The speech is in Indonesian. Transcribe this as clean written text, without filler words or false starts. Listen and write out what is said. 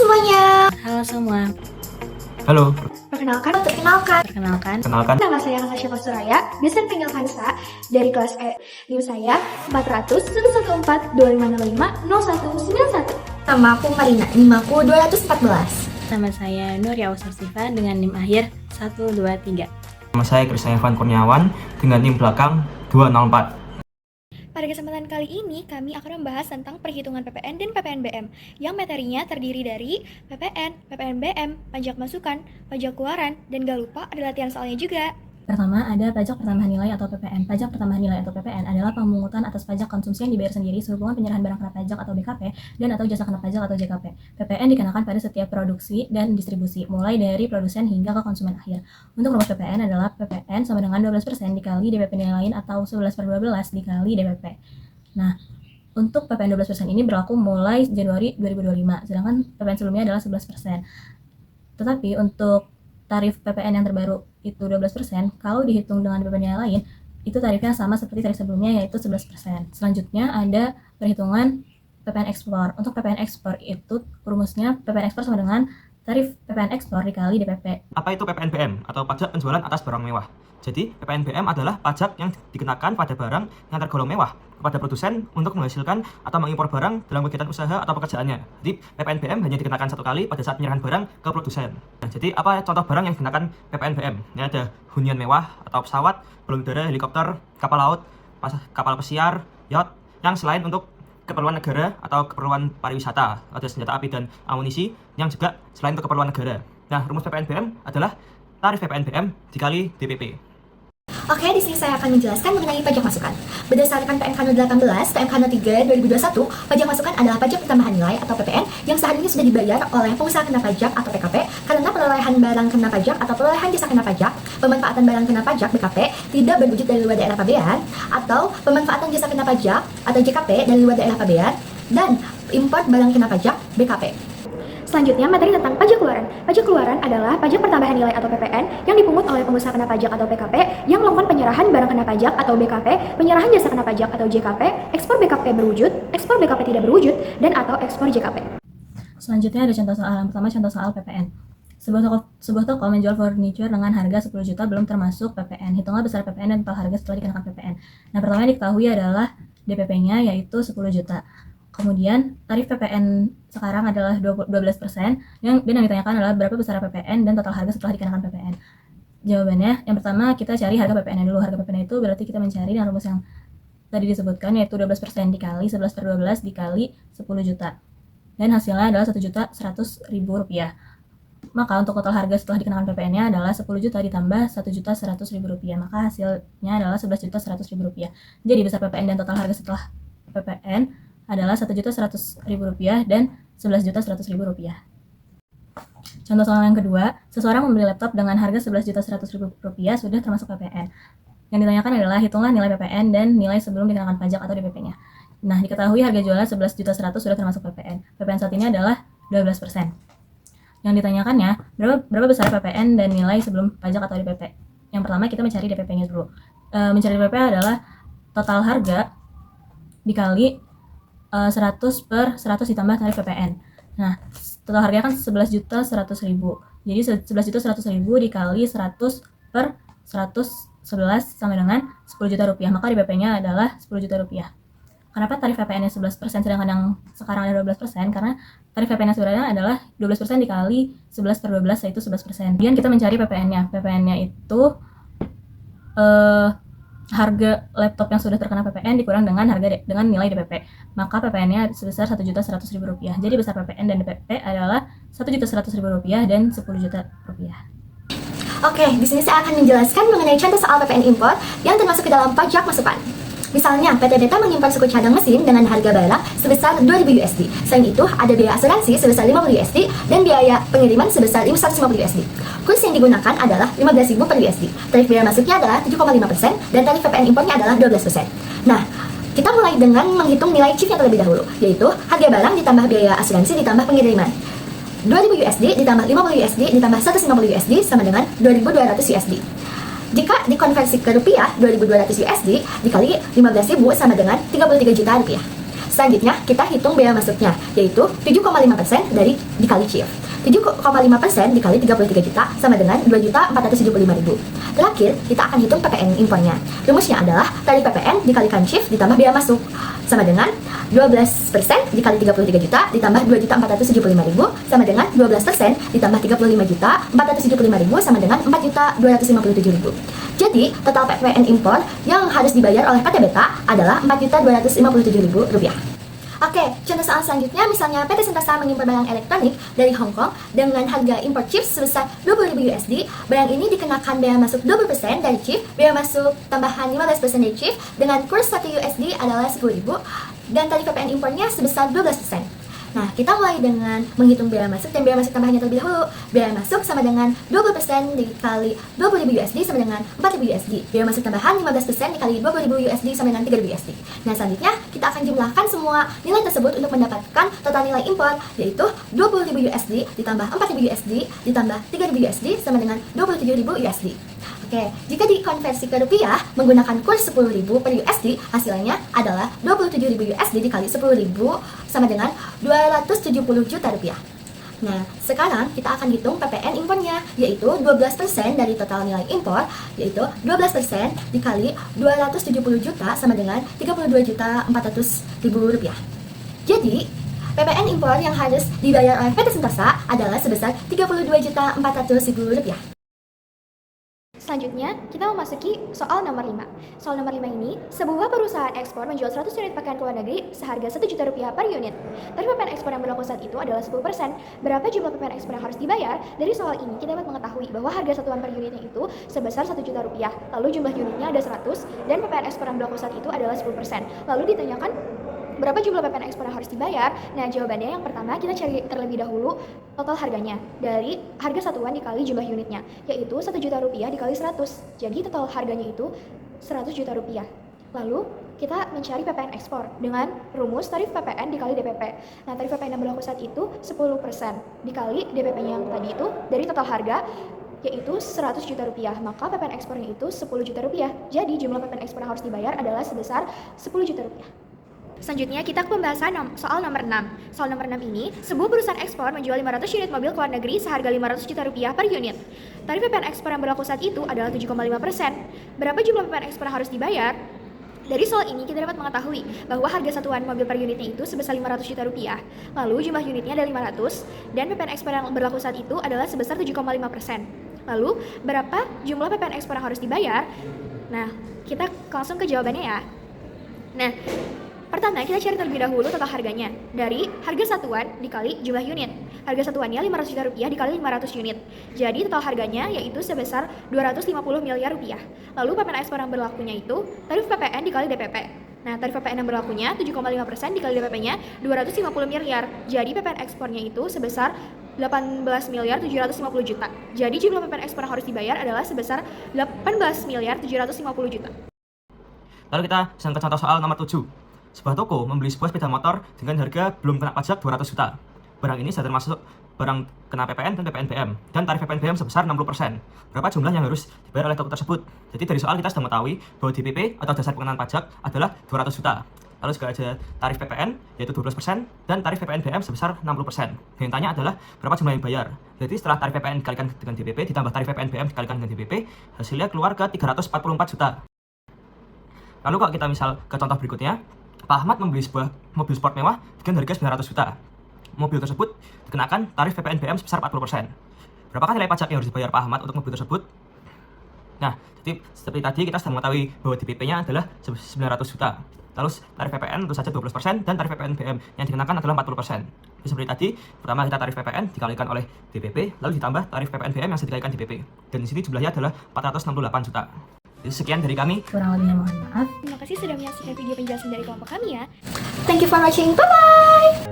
semuanya. Halo semua. Halo. Perkenalkan. Nama saya Natasha Suraya, biasa dipanggil Kansa, dari kelas E. NIM saya 400-114-2505-0191. Nama aku Marina, NIM aku 214. Nama saya Nuria Siva dengan NIM akhir 123. Nama saya Krisna Evan Kurniawan dengan NIM belakang 204. Pada kesempatan kali ini, kami akan membahas tentang perhitungan PPN dan PPNBM, yang materinya terdiri dari PPN, PPNBM, pajak masukan, pajak keluaran, dan gak lupa ada latihan soalnya juga. Pertama, ada pajak pertambahan nilai atau PPN. Pajak pertambahan nilai atau PPN adalah pemungutan atas pajak konsumsi yang dibayar sendiri sehubungan penyerahan barang kena pajak atau BKP dan atau jasa kena pajak atau JKP. PPN dikenakan pada setiap produksi dan distribusi, mulai dari produsen hingga ke konsumen akhir. Untuk rumus PPN adalah PPN sama dengan 12% dikali DPP nilai lain atau 11/12 dikali DPP. Nah, untuk PPN 12% ini berlaku mulai Januari 2025, sedangkan PPN sebelumnya adalah 11%. Tetapi untuk tarif PPN yang terbaru itu 12%, kalau dihitung dengan PPN yang lain, itu tarifnya sama seperti tarif sebelumnya, yaitu 11%. Selanjutnya ada perhitungan PPN ekspor. Untuk PPN ekspor itu rumusnya PPN ekspor sama dengan tarif PPN ekspor dikali DPP. Apa itu PPNBM atau pajak penjualan atas barang mewah? Jadi, PPNBM adalah pajak yang dikenakan pada barang yang tergolong mewah kepada produsen untuk menghasilkan atau mengimpor barang dalam kegiatan usaha atau pekerjaannya. Jadi, PPNBM hanya dikenakan satu kali pada saat penyerahan barang ke produsen. Nah, jadi, apa contoh barang yang dikenakan PPNBM? Ini ada hunian mewah atau pesawat, balon udara, helikopter, kapal laut, kapal pesiar, yacht, yang selain untuk keperluan negara atau keperluan pariwisata, ada senjata api dan amunisi yang juga selain untuk keperluan negara. Nah, rumus PPNBM adalah tarif PPNBM dikali DPP. Oke, di sini saya akan menjelaskan mengenai pajak masukan. Berdasarkan PMK 18, PMK 3 2021, pajak masukan adalah pajak pertambahan nilai atau PPN yang seharusnya sudah dibayar oleh pengusaha kena pajak atau PKP karena perolehan barang kena pajak atau perolehan jasa kena pajak, pemanfaatan barang kena pajak BKP tidak berwujud dari luar daerah pabean, atau pemanfaatan jasa kena pajak atau JKP dari luar daerah pabean, dan import barang kena pajak BKP. Selanjutnya, materi tentang pajak keluaran. Pajak keluaran adalah pajak pertambahan nilai atau PPN yang dipungut oleh pengusaha kena pajak atau PKP yang melakukan penyerahan barang kena pajak atau BKP, penyerahan jasa kena pajak atau JKP, ekspor BKP berwujud, ekspor BKP tidak berwujud, dan atau ekspor JKP. Selanjutnya ada contoh soal. Yang pertama, contoh soal PPN. Sebuah toko menjual furniture dengan harga 10 juta belum termasuk PPN. Hitunglah besar PPN dan total harga setelah dikenakan PPN. Nah, pertama yang diketahui adalah DPP-nya yaitu 10 juta. Kemudian tarif PPN sekarang adalah 12%, dan yang ditanyakan adalah berapa besar PPN dan total harga setelah dikenakan PPN. Jawabannya, yang pertama kita cari harga PPN dulu. Harga PPN itu berarti kita mencari dengan rumus yang tadi disebutkan, yaitu 12% dikali 11/12 dikali 10 juta. Dan hasilnya adalah Rp1.100.000. Maka untuk total harga setelah dikenakan PPN-nya adalah 10 juta ditambah Rp1.100.000. Maka hasilnya adalah Rp11.100.000. Jadi besar PPN dan total harga setelah PPN adalah Rp1.100.000 dan Rp11.100.000. Contoh soal yang kedua, seseorang membeli laptop dengan harga Rp11.100.000 sudah termasuk PPN. Yang ditanyakan adalah hitunglah nilai PPN dan nilai sebelum dikenakan pajak atau DPP-nya. Nah, diketahui harga jualnya Rp11.100.000 sudah termasuk PPN. PPN saat ini adalah 12%. Yang ditanyakannya, berapa besar PPN dan nilai sebelum pajak atau DPP? Yang pertama kita mencari DPP-nya dulu. Mencari DPP adalah total harga dikali 100/100 ditambah tarif PPN. Nah, total harganya kan Rp11.100.000. Jadi Rp11.100.000 dikali 100/111 sama dengan Rp10 juta. Maka DPP-nya adalah Rp10 juta. Kenapa tarif PPN-nya 11% sedangkan yang sekarang ada 12%? Karena tarif PPN-nya sebenarnya adalah 12% dikali 11/12 yaitu 11%. Kemudian kita mencari PPN-nya. PPN-nya itu harga laptop yang sudah terkena PPN dikurang dengan nilai DPP. Maka PPN-nya sebesar Rp1.100.000. Jadi besar PPN dan DPP adalah Rp1.100.000 dan Rp10 juta. Oke, di sini saya akan menjelaskan mengenai contoh soal PPN impor yang termasuk ke dalam pajak masukan. Misalnya, PT Beta mengimpor suku cadang mesin dengan harga barang sebesar $2.000. Selain itu, ada biaya asuransi sebesar $50 dan biaya pengiriman sebesar $150. Kurs yang digunakan adalah $15.000 per USD. Tarif biaya masuknya adalah 7,5% dan tarif PPN impornya adalah 12%. Nah, kita mulai dengan menghitung nilai chipnya terlebih dahulu, yaitu harga barang ditambah biaya asuransi ditambah pengiriman. $2.000 ditambah $50 ditambah $150 sama dengan $2.200. Jika dikonversi ke rupiah, $2.200 dikali 15.000 sama dengan 33 juta rupiah. Selanjutnya, kita hitung bea masuknya, yaitu 7,5% dari dikali CIF. 7,5% dikali 33 juta sama dengan 2.475.000. Terakhir, kita akan hitung PPN impornya. Rumusnya adalah tarif PPN dikalikan CIF ditambah bea masuk, sama dengan 12% dikali 33 juta ditambah 2.475.000 sama dengan 12% ditambah 35.475.000 sama dengan 4.257.000. Jadi, total PPN impor yang harus dibayar oleh PT Beta adalah Rp4.257.000. Oke, contoh soal selanjutnya, misalnya PT Sintasa mengimpor barang elektronik dari Hong Kong dengan harga impor chips sebesar 20.000 USD. Barang ini dikenakan bea masuk 20% dari chip, bea masuk tambahan 15% dari chip, dengan kurs 1 USD adalah 10.000, dan tarif PPN impornya sebesar 12%. Nah, kita mulai dengan menghitung bea masuk dan bea masuk tambahannya terlebih dahulu. Bea masuk sama dengan 20% dikali 20.000 USD sama dengan 4.000 USD. Bea masuk tambahan 15% dikali 20.000 USD sama dengan 3.000 USD. Nah, selanjutnya kita akan jumlahkan semua nilai tersebut untuk mendapatkan total nilai impor, yaitu 20.000 USD ditambah 4.000 USD ditambah 3.000 USD sama dengan 27.000 USD. Oke, jika dikonversi ke rupiah menggunakan kurs 10.000 per USD, hasilnya adalah 27.000 USD dikali 10.000 sama dengan 270 juta rupiah. Nah, sekarang kita akan hitung PPN impornya, yaitu 12% dari total nilai impor, yaitu 12% dikali 270 juta sama dengan 32.400.000 rupiah. Jadi, PPN impor yang harus dibayar oleh PT Sintasa adalah sebesar 32.400.000 rupiah. Selanjutnya, kita memasuki soal nomor 5. Soal nomor 5 ini, sebuah perusahaan ekspor menjual 100 unit pakaian ke luar negeri seharga 1 juta rupiah per unit. Tarif PPN ekspor yang berlaku saat itu adalah 10%. Berapa jumlah PPN ekspor yang harus dibayar? Dari soal ini, kita dapat mengetahui bahwa harga satuan per unitnya itu sebesar 1 juta rupiah. Lalu jumlah unitnya ada 100, dan PPN ekspor yang berlaku saat itu adalah 10%. Lalu ditanyakan, berapa jumlah PPN ekspor yang harus dibayar? Nah, jawabannya yang pertama kita cari terlebih dahulu total harganya dari harga satuan dikali jumlah unitnya, yaitu 1 juta rupiah dikali 100. Jadi total harganya itu 100 juta rupiah. Lalu kita mencari PPN ekspor dengan rumus tarif PPN dikali DPP. Nah, tarif PPN yang berlaku saat itu 10% dikali DPP-nya yang tadi itu dari total harga, yaitu 100 juta rupiah. Maka PPN ekspornya itu 10 juta rupiah. Jadi jumlah PPN ekspor yang harus dibayar adalah sebesar 10 juta rupiah. Selanjutnya, kita ke pembahasan soal nomor 6. Soal nomor 6 ini, sebuah perusahaan ekspor menjual 500 unit mobil ke luar negeri seharga 500 juta rupiah per unit. Tarif PPN ekspor yang berlaku saat itu adalah 7,5%. Berapa jumlah PPN ekspor yang harus dibayar? Dari soal ini, kita dapat mengetahui bahwa harga satuan mobil per unitnya itu sebesar 500 juta rupiah. Lalu, jumlah unitnya ada 500, dan PPN ekspor yang berlaku saat itu adalah sebesar 7,5%. Lalu, berapa jumlah PPN ekspor yang harus dibayar? Nah, kita langsung ke jawabannya ya. Nah, pertama, kita cari terlebih dahulu total harganya dari harga satuan dikali jumlah unit. Harga satuannya 500 juta rupiah dikali 500 unit. Jadi total harganya yaitu sebesar 250 miliar rupiah. Lalu PPN ekspor yang berlakunya itu tarif PPN dikali DPP. Nah, tarif PPN yang berlakunya 7,5% dikali DPP-nya 250 miliar. Jadi PPN ekspornya itu sebesar 18.750 juta. Jadi jumlah PPN ekspor yang harus dibayar adalah sebesar 18.750 juta. Lalu kita sedang ke contoh soal nomor 7. Sebuah toko membeli sebuah sepeda motor dengan harga belum kena pajak 200 juta. Barang ini sudah termasuk barang kena PPN dan PPN BM, dan tarif PPN BM sebesar 60%. Berapa jumlah yang harus dibayar oleh toko tersebut? Jadi dari soal kita sudah mengetahui bahwa DPP atau dasar pengenaan pajak adalah 200 juta. Lalu juga ada tarif PPN yaitu 12% dan tarif PPN BM sebesar 60%. Yang tanya adalah berapa jumlah yang dibayar. Jadi setelah tarif PPN dikalikan dengan DPP ditambah tarif PPN BM dikalikan dengan DPP, hasilnya keluar ke 344 juta. Lalu kalau kita misal ke contoh berikutnya, Pak Ahmad membeli sebuah mobil sport mewah dengan harga 900 juta. Mobil tersebut dikenakan tarif PPN BM sebesar 40%. Berapakah nilai pajak yang harus dibayar Pak Ahmad untuk mobil tersebut? Nah, jadi seperti tadi kita sudah mengetahui bahwa DPP-nya adalah 900 juta. Lalu tarif PPN tentu saja 12% dan tarif PPN BM yang dikenakan adalah 40%. Jadi seperti tadi, pertama kita tarif PPN dikalikan oleh DPP, lalu ditambah tarif PPN BM yang dikalikan DPP. Dan di sini jumlahnya adalah 468 juta. Sekian dari kami. Kurang lebihnya mohon maaf. Terima kasih sudah menyaksikan video penjelasan dari kelompok kami ya. Thank you for watching. Bye-bye!